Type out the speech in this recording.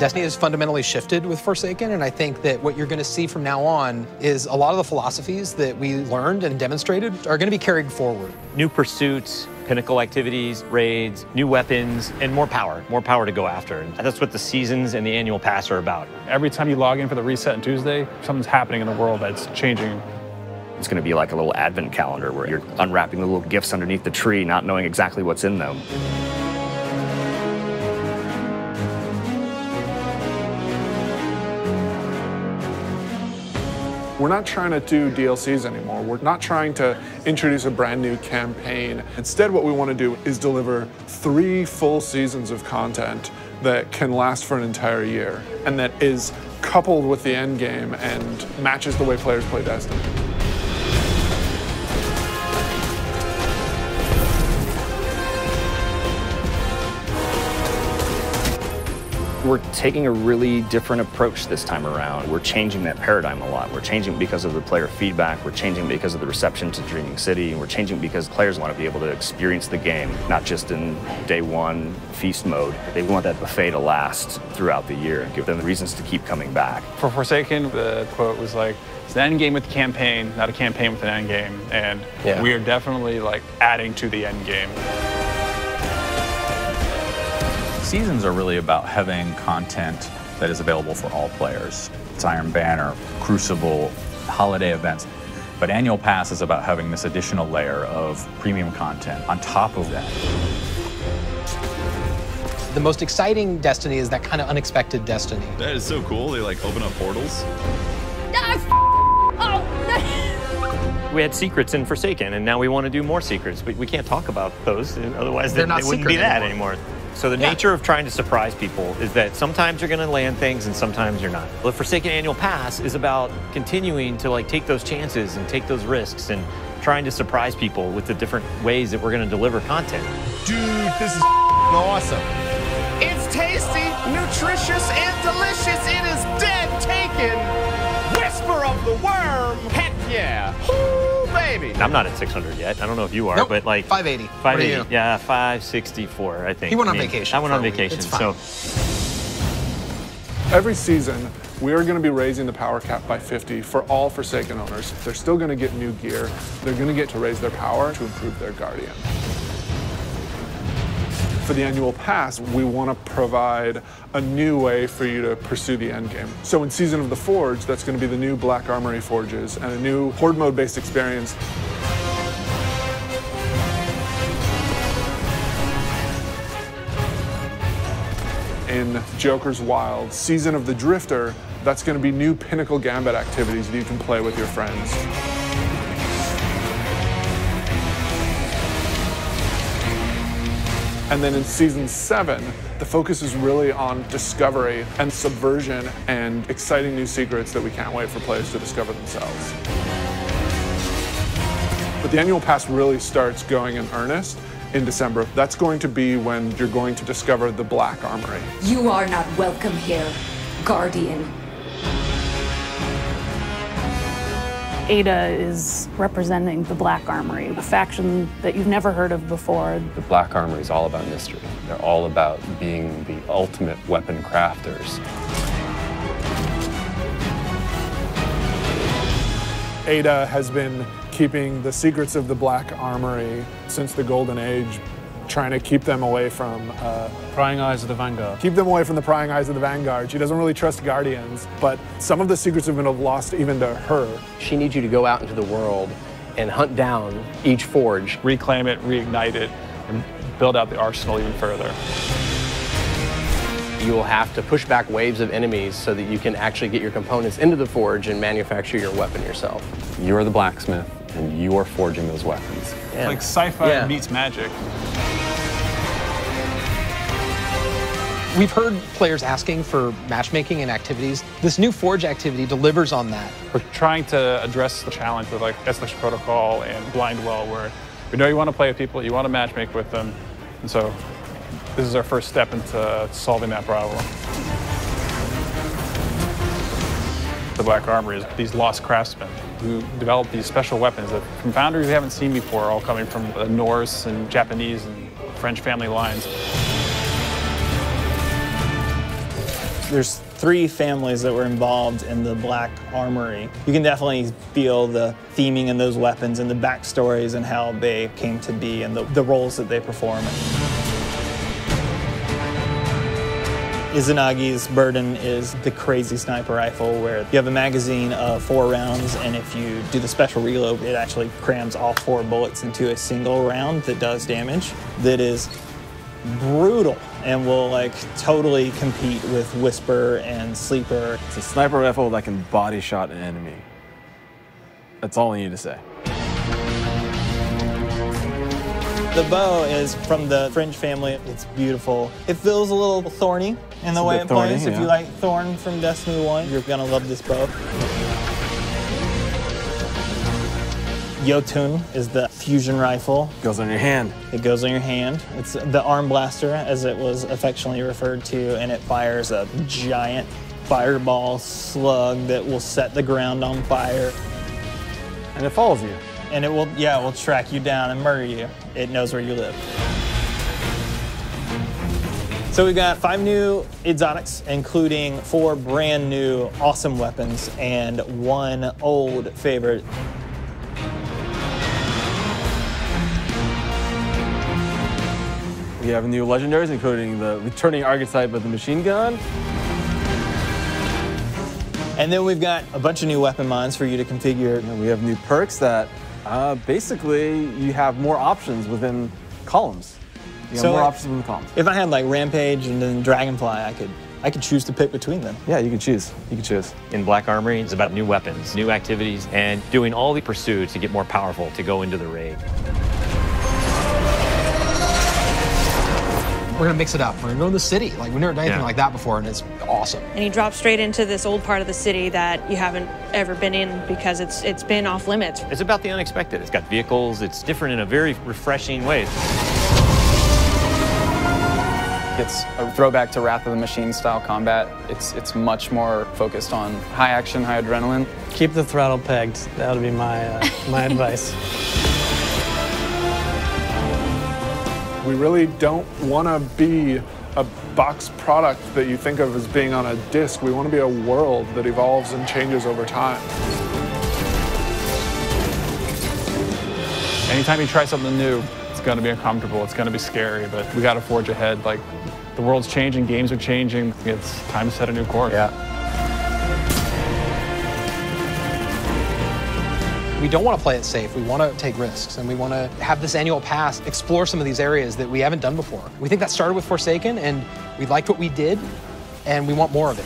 Destiny has fundamentally shifted with Forsaken, and I think that what you're going to see from now on is a lot of the philosophies that we learned and demonstrated are going to be carried forward. New pursuits, pinnacle activities, raids, new weapons, and more power to go after. And that's what the seasons and the annual pass are about. Every time you log in for the reset on Tuesday, something's happening in the world that's changing. It's going to be like a little advent calendar where you're unwrapping the little gifts underneath the tree, not knowing exactly what's in them. We're not trying to do DLCs anymore. We're not trying to introduce a brand new campaign. Instead, what we want to do is deliver 3 full seasons of content that can last for an entire year and that is coupled with the end game and matches the way players play Destiny. We're taking a really different approach this time around. We're changing that paradigm a lot. We're changing because of the player feedback. We're changing because of the reception to Dreaming City. And we're changing because players want to be able to experience the game, not just in day one feast mode. They want that buffet to last throughout the year and give them the reasons to keep coming back. For Forsaken, the quote was like, it's an end game with a campaign, not a campaign with an end game. And we are definitely like adding to the end game. Seasons are really about having content that is available for all players. It's Iron Banner, Crucible, holiday events. But Annual Pass is about having this additional layer of premium content on top of that. The most exciting Destiny is that kind of unexpected Destiny. That is so cool. They like open up portals. We had secrets in Forsaken, and now we want to do more secrets. But we can't talk about those, otherwise They're not it wouldn't be that anymore. So the nature of trying to surprise people is that sometimes you're going to land things and sometimes you're not. The Forsaken Annual Pass is about continuing to like take those chances and take those risks and trying to surprise people with the different ways that we're going to deliver content. Dude, this is awesome. It's tasty, nutritious, and delicious. It is dead taken. Whisper of the worm. Heck yeah. Ooh, baby. I'm not at 600 yet. I don't know if you are, Nope, but like 580. 580. Yeah, 564, I think. He went on vacation. I went on vacation, so. Every season, we are going to be raising the power cap by 50 for all Forsaken owners. They're still going to get new gear. They're going to get to raise their power to improve their Guardian. For the Annual Pass, we want to provide a new way for you to pursue the end game. So in Season of the Forge, that's going to be the new Black Armory forges and a new Horde mode-based experience. In Joker's Wild, Season of the Drifter, that's going to be new Pinnacle Gambit activities that you can play with your friends. And then in Season 7, the focus is really on discovery and subversion and exciting new secrets that we can't wait for players to discover themselves. But the Annual Pass really starts going in earnest in December. That's going to be when you're going to discover the Black Armory. You are not welcome here, Guardian. Ada is representing the Black Armory, a faction that you've never heard of before. The Black Armory is all about mystery. They're all about being the ultimate weapon crafters. Ada has been keeping the secrets of the Black Armory since the Golden Age, trying to keep them away from Prying eyes of the Vanguard. keep them away from the prying eyes of the Vanguard. She doesn't really trust Guardians, but some of the secrets have been lost even to her. She needs you to go out into the world and hunt down each forge. Reclaim it, reignite it, and build out the arsenal even further. You will have to push back waves of enemies so that you can actually get your components into the forge and manufacture your weapon yourself. You're the blacksmith, and you are forging those weapons. It's like sci-fi meets magic. We've heard players asking for matchmaking and activities. This new Forge activity delivers on that. We're trying to address the challenge with like Escalation Protocol and Blindwell, where we know you want to play with people, you want to matchmake with them, and so this is our first step into solving that problem. The Black Armory is these lost craftsmen who develop these special weapons that from founders we haven't seen before, all coming from the Norse and Japanese and French family lines. There's 3 families that were involved in the Black Armory. You can definitely feel the theming in those weapons and the backstories and how they came to be and the roles that they perform. Izanagi's burden is the crazy sniper rifle where you have a magazine of 4 rounds, and if you do the special reload, it actually crams all 4 bullets into a single round that does damage. That is brutal and will like totally compete with Whisper and Sleeper. It's a sniper rifle that can body shot an enemy. That's all I need to say. The bow is from the Fringe family. It's beautiful. It feels a little thorny in the way it plays. If you like Thorn from Destiny 1, you're gonna love this bow. Jotun is the fusion rifle. Goes on your hand. It goes on your hand. It's the arm blaster, as it was affectionately referred to, and it fires a giant fireball slug that will set the ground on fire. And it follows you. And it will track you down and murder you. It knows where you live. So we've got 5 new exotics, including 4 brand new awesome weapons and 1 old favorite. We have new legendaries, including the returning archetype of the machine gun. And then we've got a bunch of new weapon mods for you to configure. And we have new perks that basically you have more options within columns. You have more options within columns. If I had like Rampage and then Dragonfly, I could choose to pick between them. Yeah, you can choose. You can choose. In Black Armory, it's about new weapons, new activities, and doing all the pursuits to get more powerful to go into the raid. We're gonna mix it up. We're gonna go in the city. Like, we've never done anything like that before, and it's awesome. And you drop straight into this old part of the city that you haven't ever been in because it's been off limits. It's about the unexpected. It's got vehicles. It's different in a very refreshing way. It's a throwback to Wrath of the Machine style combat. It's much more focused on high action, high adrenaline. Keep the throttle pegged. That would be my my advice. We really don't want to be a box product that you think of as being on a disc. We want to be a world that evolves and changes over time. Anytime you try something new, it's going to be uncomfortable, it's going to be scary, but we got to forge ahead. Like, the world's changing, games are changing, it's time to set a new course. Yeah. We don't want to play it safe. We want to take risks, and we want to have this annual pass explore some of these areas that we haven't done before. We think that started with Forsaken, and we liked what we did, and we want more of it.